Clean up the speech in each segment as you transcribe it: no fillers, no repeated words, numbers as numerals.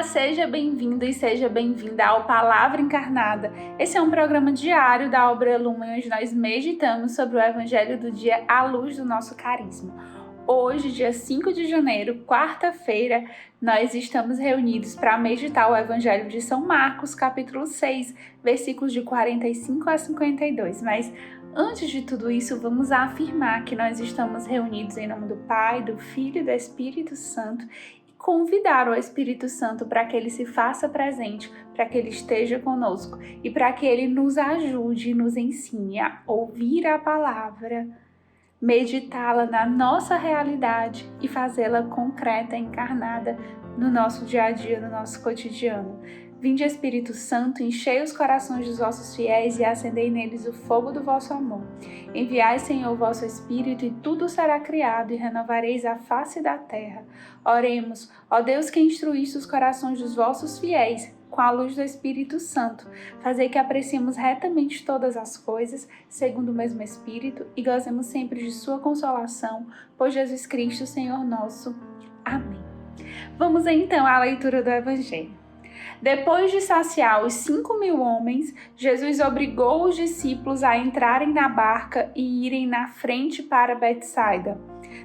seja bem-vindo e seja bem-vinda ao Palavra Encarnada. Esse é um programa diário da obra Lumen, onde nós meditamos sobre o Evangelho do dia à luz do nosso carisma. Hoje, dia 5 de janeiro, quarta-feira, nós estamos reunidos para meditar o Evangelho de São Marcos, capítulo 6, versículos de 45 a 52. Mas antes de tudo isso, vamos afirmar que nós estamos reunidos em nome do Pai, do Filho e do Espírito Santo e convidar o Espírito Santo para que ele se faça presente, para que ele esteja conosco e para que ele nos ajude e nos ensine a ouvir a palavra, meditá-la na nossa realidade e fazê-la concreta, encarnada no nosso dia a dia, no nosso cotidiano. Vinde, Espírito Santo, enchei os corações dos vossos fiéis e acendei neles o fogo do vosso amor. Enviai, Senhor, o vosso Espírito, e tudo será criado, e renovareis a face da terra. Oremos, ó Deus, que instruíste os corações dos vossos fiéis, com a luz do Espírito Santo, fazei que apreciemos retamente todas as coisas, segundo o mesmo Espírito, e gozemos sempre de sua consolação, por Jesus Cristo, Senhor nosso. Amém. Vamos então à leitura do Evangelho. Depois de saciar os 5.000 homens, Jesus obrigou os discípulos a entrarem na barca e irem na frente para Betsaida,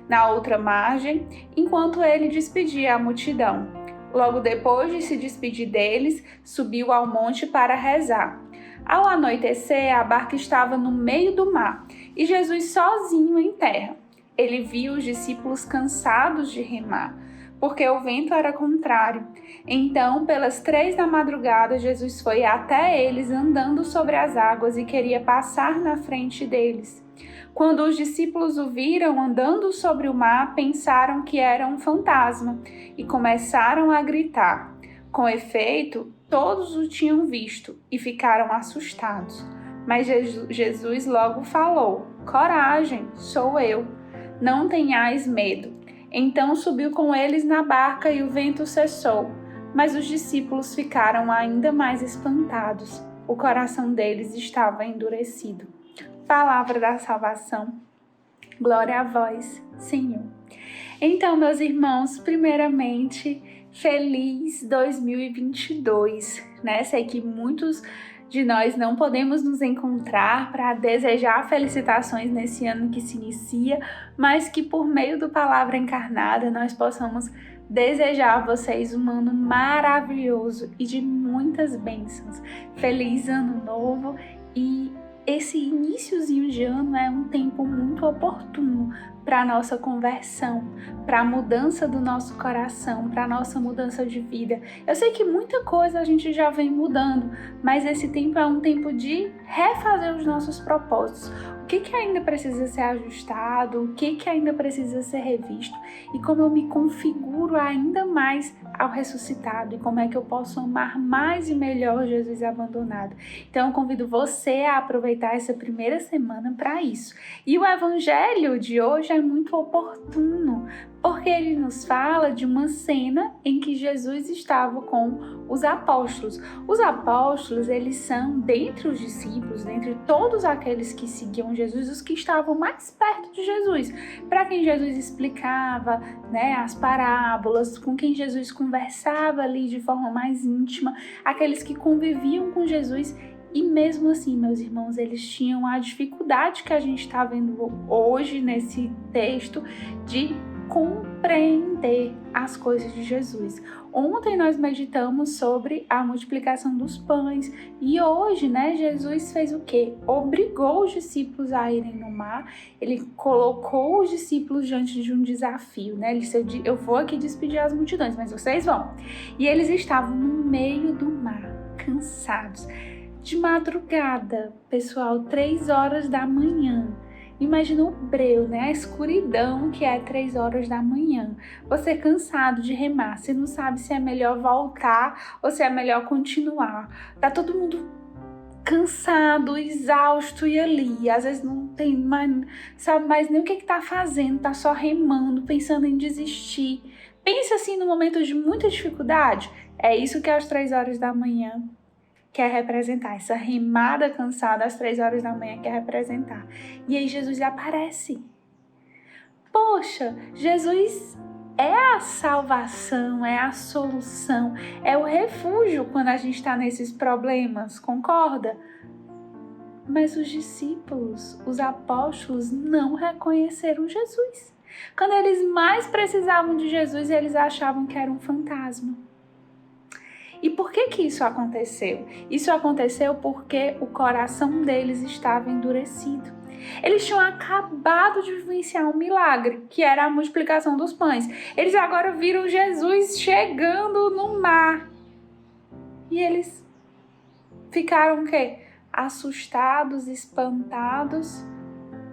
na outra margem, enquanto ele despedia a multidão. Logo depois de se despedir deles, subiu ao monte para rezar. Ao anoitecer, a barca estava no meio do mar e Jesus sozinho em terra. Ele viu os discípulos cansados de remar, porque o vento era contrário. Então, pelas 3 da madrugada, Jesus foi até eles andando sobre as águas e queria passar na frente deles. Quando os discípulos o viram andando sobre o mar, pensaram que era um fantasma e começaram a gritar. Com efeito, todos o tinham visto e ficaram assustados. Mas Jesus logo falou: "Coragem, sou eu, não tenhais medo." Então subiu com eles na barca e o vento cessou, mas os discípulos ficaram ainda mais espantados. O coração deles estava endurecido. Palavra da salvação. Glória a vós, Senhor. Então, meus irmãos, primeiramente, feliz 2022, né? Sei que muitos de nós não podemos nos encontrar para desejar felicitações nesse ano que se inicia, mas que por meio do Palavra Encarnada nós possamos desejar a vocês um ano maravilhoso e de muitas bênçãos. Feliz Ano Novo, e esse iniciozinho de ano é um tempo muito oportuno para a nossa conversão, para a mudança do nosso coração, para a nossa mudança de vida. Eu sei que muita coisa a gente já vem mudando, mas esse tempo é um tempo de refazer os nossos propósitos. O que ainda precisa ser ajustado, o que ainda precisa ser revisto, e como eu me configuro ainda mais ao ressuscitado, e como é que eu posso amar mais e melhor Jesus abandonado. Então eu convido você a aproveitar essa primeira semana para isso. E o Evangelho de hoje é muito oportuno, porque ele nos fala de uma cena em que Jesus estava com os apóstolos. Os apóstolos, eles são, dentre os discípulos, dentre todos aqueles que seguiam Jesus, os que estavam mais perto de Jesus, para quem Jesus explicava, né, as parábolas, com quem Jesus conversava ali de forma mais íntima, aqueles que conviviam com Jesus. E mesmo assim, meus irmãos, eles tinham a dificuldade que a gente está vendo hoje nesse texto de compreender as coisas de Jesus. Ontem nós meditamos sobre a multiplicação dos pães e hoje, né, Jesus fez o quê? Obrigou os discípulos a irem no mar. Ele colocou os discípulos diante de um desafio, né? Ele disse: eu vou aqui despedir as multidões, mas vocês vão. E eles estavam no meio do mar, cansados. De madrugada, pessoal, 3 horas da manhã. Imagina o breu, né? A escuridão que é 3 horas da manhã. Você cansado de remar, você não sabe se é melhor voltar ou se é melhor continuar. Tá todo mundo cansado, exausto e ali. Às vezes não tem mais, sabe mais nem o que tá fazendo, tá só remando, pensando em desistir. Pensa assim no momento de muita dificuldade. É isso que às 3 horas da manhã quer representar, essa remada cansada às 3 horas da manhã quer representar. E aí Jesus aparece. Poxa, Jesus é a salvação, é a solução, é o refúgio quando a gente está nesses problemas, concorda? Mas os discípulos, os apóstolos, não reconheceram Jesus. Quando eles mais precisavam de Jesus, eles achavam que era um fantasma. E por que isso aconteceu? Isso aconteceu porque o coração deles estava endurecido. Eles tinham acabado de vivenciar um milagre, que era a multiplicação dos pães. Eles agora viram Jesus chegando no mar. E eles ficaram o quê? Assustados, espantados.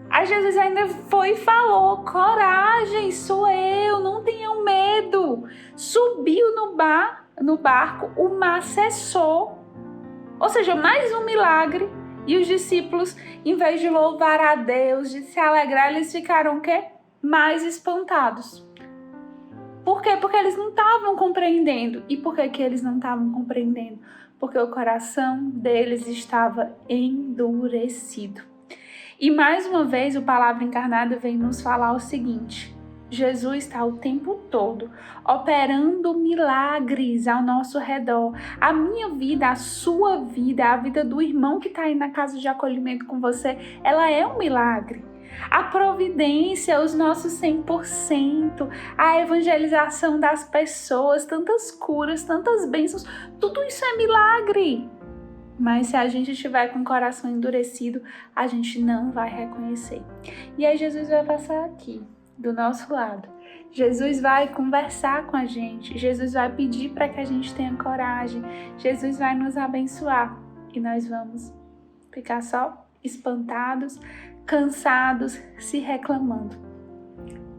Aí Jesus ainda foi e falou: coragem, sou eu, não tenham medo. Subiu no barco, o mar cessou. Ou seja, mais um milagre. E os discípulos, em vez de louvar a Deus, de se alegrar, eles ficaram o quê? Mais espantados. Por quê? Porque eles não estavam compreendendo. E por que eles não estavam compreendendo? Porque o coração deles estava endurecido. E mais uma vez, o Palavra Encarnada vem nos falar o seguinte: Jesus está o tempo todo operando milagres ao nosso redor. A minha vida, a sua vida, a vida do irmão que está aí na casa de acolhimento com você, ela é um milagre. A providência, os nossos 100%, a evangelização das pessoas, tantas curas, tantas bênçãos, tudo isso é milagre. Mas se a gente estiver com o coração endurecido, a gente não vai reconhecer. E aí Jesus vai passar aqui, do nosso lado. Jesus vai conversar com a gente. Jesus vai pedir para que a gente tenha coragem. Jesus vai nos abençoar. E nós vamos ficar só espantados, cansados, se reclamando.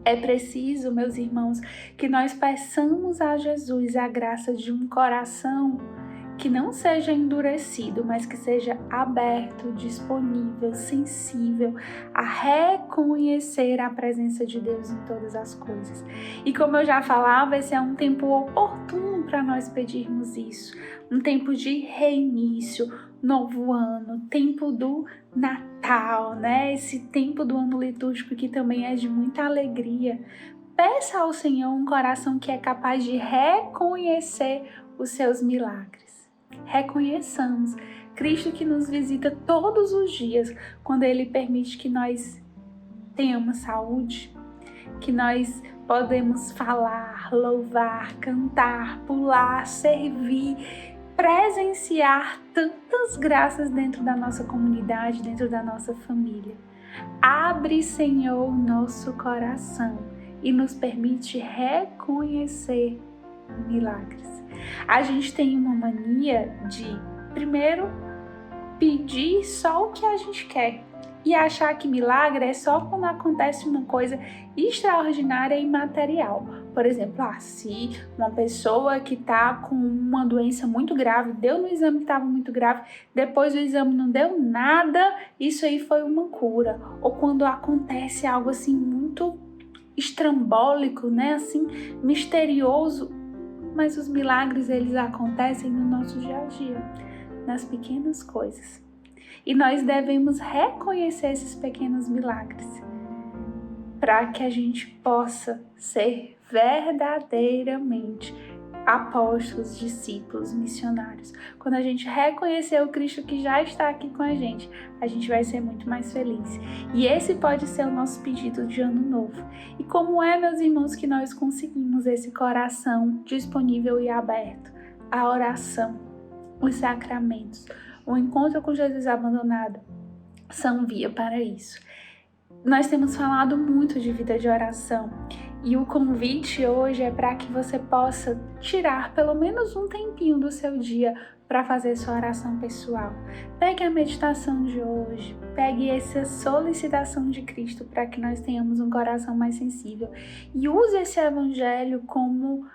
É preciso, meus irmãos, que nós peçamos a Jesus a graça de um coração que não seja endurecido, mas que seja aberto, disponível, sensível a reconhecer a presença de Deus em todas as coisas. E como eu já falava, esse é um tempo oportuno para nós pedirmos isso. Um tempo de reinício, novo ano, tempo do Natal, né? Esse tempo do ano litúrgico que também é de muita alegria. Peça ao Senhor um coração que é capaz de reconhecer os seus milagres. Reconheçamos Cristo que nos visita todos os dias, quando Ele permite que nós tenhamos saúde, que nós podemos falar, louvar, cantar, pular, servir, presenciar tantas graças dentro da nossa comunidade, dentro da nossa família. Abre, Senhor, o nosso coração e nos permite reconhecer milagres. A gente tem uma mania de, primeiro, pedir só o que a gente quer e achar que milagre é só quando acontece uma coisa extraordinária e material. Por exemplo, se uma pessoa que está com uma doença muito grave, deu no exame que estava muito grave, depois o exame não deu nada, isso aí foi uma cura. Ou quando acontece algo assim muito estrambólico, né? Assim, misterioso. Mas os milagres, eles acontecem no nosso dia a dia, nas pequenas coisas. E nós devemos reconhecer esses pequenos milagres para que a gente possa ser verdadeiramente apóstolos, discípulos, missionários. Quando a gente reconhecer o Cristo que já está aqui com a gente vai ser muito mais feliz. E esse pode ser o nosso pedido de ano novo. E como é, meus irmãos, que nós conseguimos esse coração disponível e aberto? A oração, os sacramentos, o encontro com Jesus abandonado são via para isso. Nós temos falado muito de vida de oração. E o convite hoje é para que você possa tirar pelo menos um tempinho do seu dia para fazer sua oração pessoal. Pegue a meditação de hoje, pegue essa solicitação de Cristo para que nós tenhamos um coração mais sensível e use esse evangelho como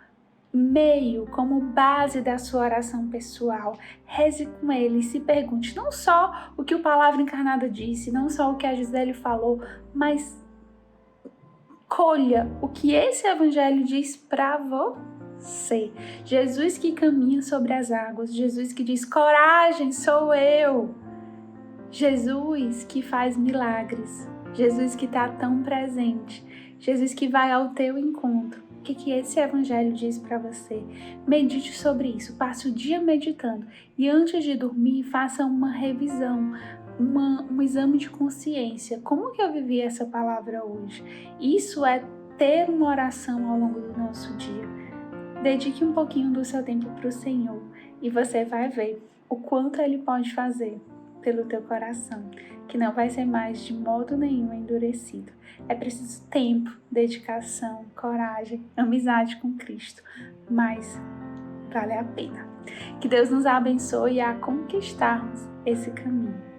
meio, como base da sua oração pessoal. Reze com ele e se pergunte não só o que o Palavra Encarnada disse, não só o que a Gisele falou, mas colha o que esse evangelho diz para você. Jesus que caminha sobre as águas, Jesus que diz: coragem, sou eu. Jesus que faz milagres, Jesus que está tão presente, Jesus que vai ao teu encontro, que esse evangelho diz para você. Medite sobre isso, passe o dia meditando e antes de dormir faça uma revisão, um exame de consciência. Como que eu vivi essa palavra hoje? Isso é ter uma oração ao longo do nosso dia. Dedique um pouquinho do seu tempo para o Senhor e você vai ver o quanto Ele pode fazer pelo teu coração, que não vai ser mais de modo nenhum endurecido. É preciso tempo, dedicação, coragem, amizade com Cristo, mas vale a pena. Que Deus nos abençoe a conquistarmos esse caminho.